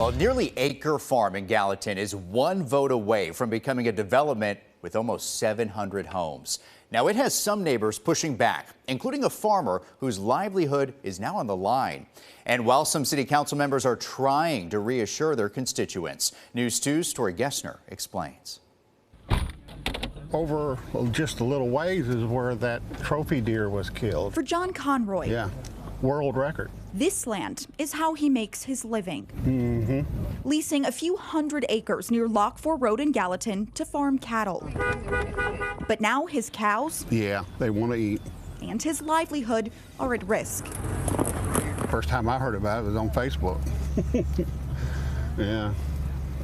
A nearly acre farm in Gallatin is one vote away from becoming a development with almost 700 homes. Now, it has some neighbors pushing back, including a farmer whose livelihood is now on the line. And while some city council members are trying to reassure their constituents, News 2's Tori Gessner explains. Over just a little ways is where that trophy deer was killed. For John Conroy, Yeah, world record. this land is how he makes his living. Leasing a few hundred acres near Lock 4 Road in Gallatin to farm cattle. But now his cows Yeah, they want to eat. and his livelihood are at risk. First time I heard about it was on Facebook. Yeah,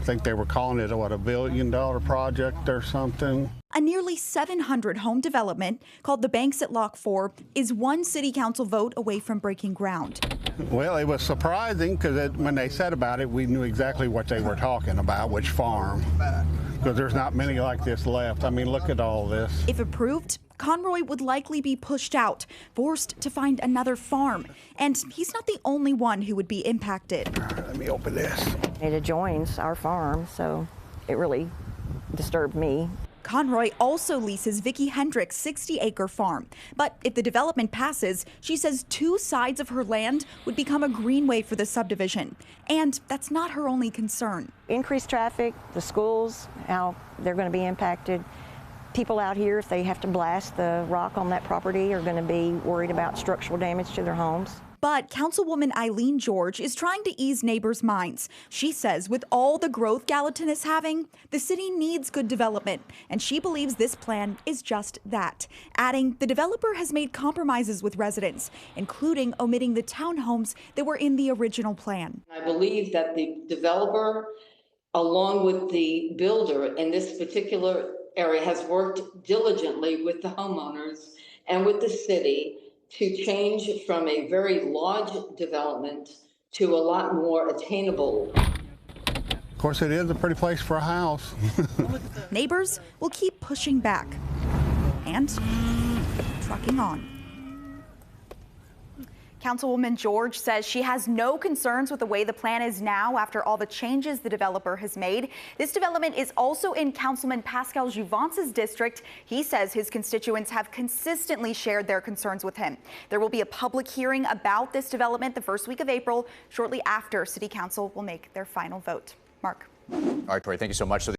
I think they were calling it, what, $1 billion project or something. A nearly 700 home development called the Banks at Lock 4 is one city council vote away from breaking ground. Well, it was surprising because when they said about it, we knew exactly what they were talking about, which farm. Because there's not many like this left. I mean, look at all this. If approved, Conroy would likely be pushed out, forced to find another farm. And he's not the only one who would be impacted. Let me open this. It adjoins our farm, so it really disturbed me. Conroy also leases Vicki Hendrick's 60-acre farm. But if the development passes, she says 2 sides of her land would become a greenway for the subdivision. And that's not her only concern. Increased traffic, the schools, how they're going to be impacted. People out here, if they have to blast the rock on that property, are going to be worried about structural damage to their homes. But Councilwoman Eileen George is trying to ease neighbors' minds. She says with all the growth Gallatin is having, the city needs good development, and she believes this plan is just that. Adding, the developer has made compromises with residents, including omitting the townhomes that were in the original plan. I believe that the developer, along with the builder in this particular area, has worked diligently with the homeowners and with the city to change from a very large development to a lot more attainable. Of course, it is a pretty place for a house. Neighbors will keep pushing back and trucking on. Councilwoman George says she has no concerns with the way the plan is now after all the changes the developer has made. This development is also in Councilman Pascal Jouvance's district. He says his constituents have consistently shared their concerns with him. There will be a public hearing about this development the first week of April, shortly after City Council will make their final vote. Mark. All right, Tori, thank you so much.